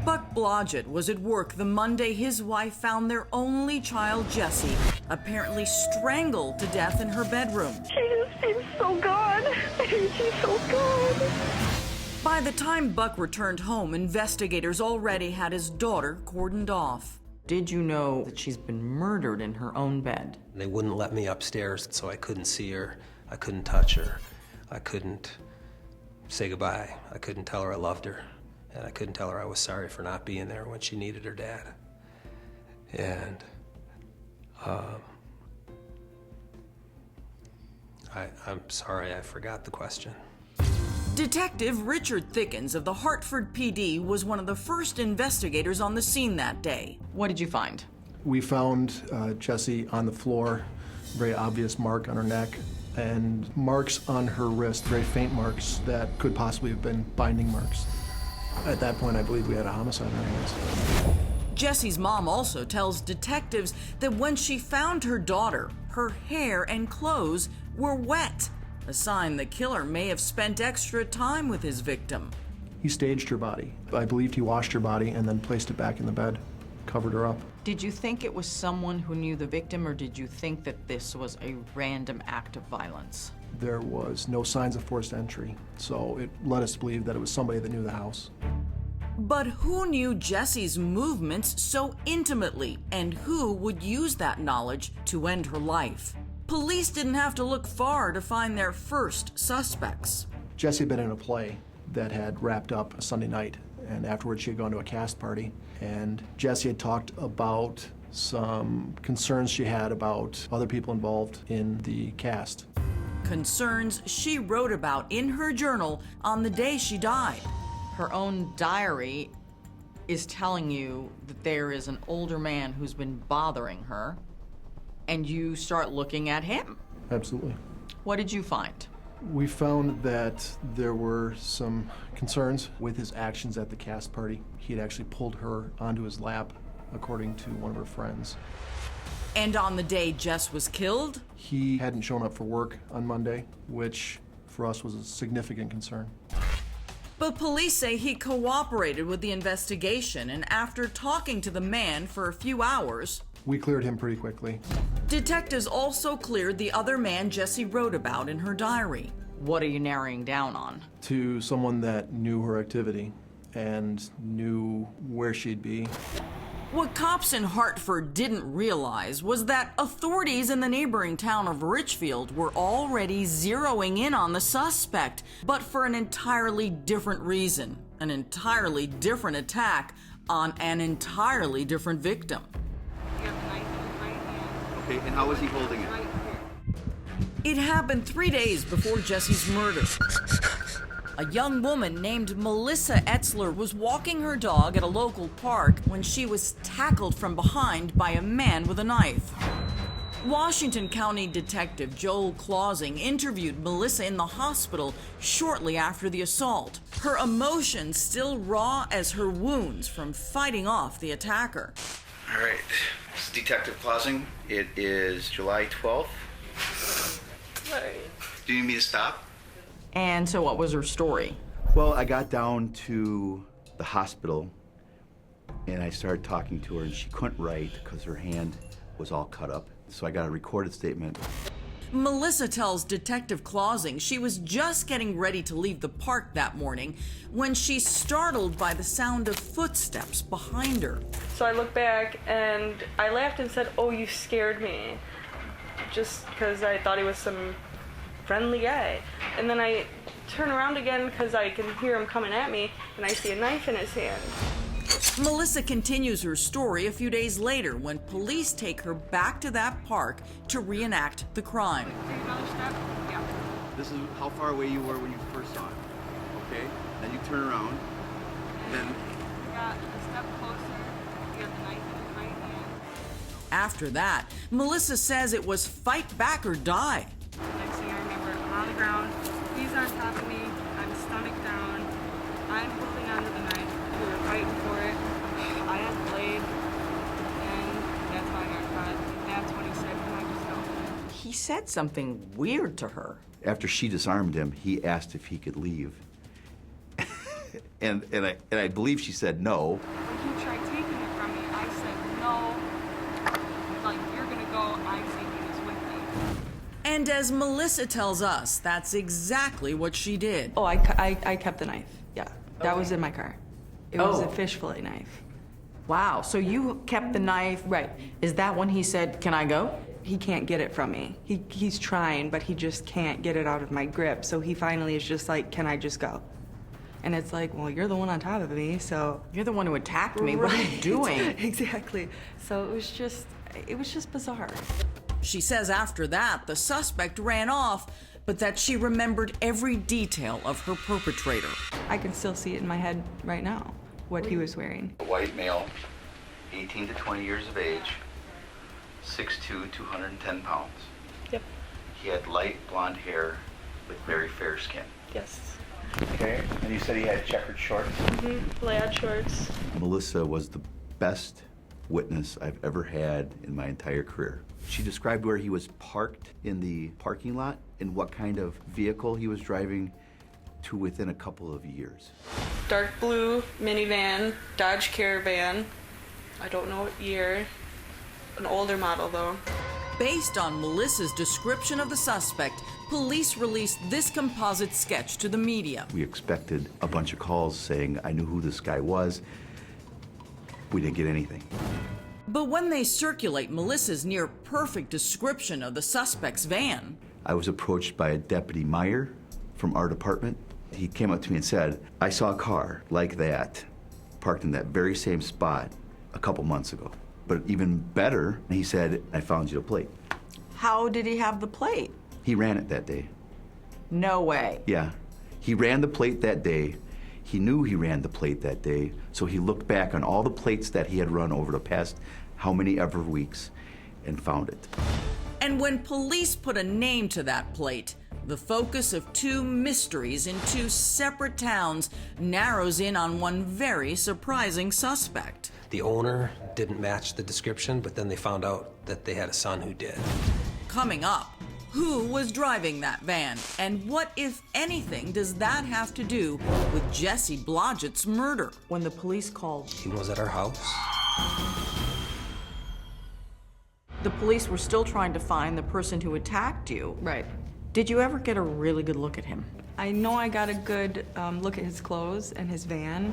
Buck Blodgett was at work the Monday his wife found their only child, Jessie, apparently strangled to death in her bedroom. She just seems so good. She's so good. By the time Buck returned home, investigators already had his daughter cordoned off. Did you know that she's been murdered in her own bed? They wouldn't let me upstairs, so I couldn't see her. I couldn't touch her. I couldn't say goodbye. I couldn't tell her I loved her. And I couldn't tell her I was sorry for not being there when she needed her dad. And I'm sorry, I forgot the question. Detective Richard Thickens of the Hartford PD was one of the first investigators on the scene that day. What did you find? We found Jessie on the floor, very obvious mark on her neck, and marks on her wrist, very faint marks that could possibly have been binding marks. At that point, I believe we had a homicide on our hands. Jessie's mom also tells detectives that when she found her daughter, her hair and clothes were wet, a sign the killer may have spent extra time with his victim. He staged her body. I believed he washed her body and then placed it back in the bed, covered her up. Did you think it was someone who knew the victim, or did you think that this was a random act of violence? There was no signs of forced entry, so it led us to believe that it was somebody that knew the house. But who knew Jessie's movements so intimately, and who would use that knowledge to end her life? Police didn't have to look far to find their first suspects. Jessie had been in a play that had wrapped up a Sunday night, and afterwards she had gone to a cast party, and Jessie had talked about some concerns she had about other people involved in the cast. Concerns she wrote about in her journal on the day she died. Her own diary is telling you that there is an older man who's been bothering her, and you start looking at him. Absolutely. What did you find? We found that there were some concerns with his actions at the cast party. He had actually pulled her onto his lap, according to one of her friends. And on the day Jess was killed? He hadn't shown up for work on Monday, which for us was a significant concern. But police say he cooperated with the investigation, and after talking to the man for a few hours, we cleared him pretty quickly. Detectives also cleared the other man Jessie wrote about in her diary. What are you narrowing down on? To someone that knew her activity and knew where she'd be. What cops in Hartford didn't realize was that authorities in the neighboring town of Richfield were already zeroing in on the suspect, but for an entirely different reason, an entirely different attack on an entirely different victim. Okay, and how was he holding it? It happened 3 days before Jessie's murder. A young woman named Melissa Etzler was walking her dog at a local park when she was tackled from behind by a man with a knife. Washington County Detective Joel Clausing interviewed Melissa in the hospital shortly after the assault, her emotions still raw as her wounds from fighting off the attacker. All right, this is Detective Clausing. It is July 12th. Sorry. Do you need me to stop? And so what was her story? Well, I got down to the hospital and I started talking to her, and she couldn't write because her hand was all cut up. So I got a recorded statement. Melissa tells Detective Clausing she was just getting ready to leave the park that morning when she's startled by the sound of footsteps behind her. So I looked back and I laughed and said, "Oh, you scared me." Just because I thought he was some friendly guy. And then I turn around again because I can hear him coming at me, and I see a knife in his hand. Melissa continues her story a few days later when police take her back to that park to reenact the crime. Take another step? Yeah. This is how far away you were when you first saw it. Okay? Then you turn around. Then I got a step closer. He had the knife in his right hand. After that, Melissa says it was fight back or die. Next thing I remember, I'm on the ground. He's on top of me. I'm stomach down. I'm holding onto the knife. We were fighting for it. I had the blade, and that's how I got caught. That's when he said, "Can I just go?" He said something weird to her. after she disarmed him, he asked if he could leave. And I believe she said no. When he tried taking it from me, I said no. Like, you're gonna go, I'm taking this with me. And as Melissa tells us, that's exactly what she did. Oh, I kept the knife. Yeah, that was in my car. It was a fish fillet knife. Wow, so you kept the knife. Right. Is that when he said, "Can I go?" He can't get it from me. He's trying, but he just can't get it out of my grip. So he finally is just like, can I just go? And it's like, well, you're the one on top of me, so. You're the one who attacked me. What are you doing? Exactly. So it was just bizarre. She says after that, the suspect ran off, but that she remembered every detail of her perpetrator. I can still see it in my head right now, what he was wearing. A white male, 18 to 20 years of age, 6'2", 210 pounds. Yep. He had light blonde hair with very fair skin. Yes. Okay, and you said he had checkered shorts? Plaid shorts. Melissa was the best witness I've ever had in my entire career. She described where he was parked in the parking lot and what kind of vehicle he was driving to within a couple of years. Dark blue minivan, Dodge Caravan. I don't know what year. An older model though. Based on Melissa's description of the suspect, police released this composite sketch to the media. We expected a bunch of calls saying I knew who this guy was. We didn't get anything. But when they circulate Melissa's near-perfect description of the suspect's van, I was approached by a Deputy Meyer from our department. He came up to me and said, I saw a car like that parked in that very same spot a couple months ago. But even better, he said, I found you a plate. How did he have the plate? He ran it that day. No way. Yeah. He ran the plate that day. He knew he ran the plate that day, so he looked back on all the plates that he had run over the past how many ever weeks and found it. and when police put a name to that plate, the focus of two mysteries in two separate towns narrows in on one very surprising suspect. The owner didn't match the description, but then they found out that they had a son who did. Coming up, who was driving that van? And what, if anything, does that have to do with Jessie Blodgett's murder? When the police called, He was at our house. the police were still trying to find the person who attacked you. Right. Did you ever get a really good look at him? I know I got a good look at his clothes and his van.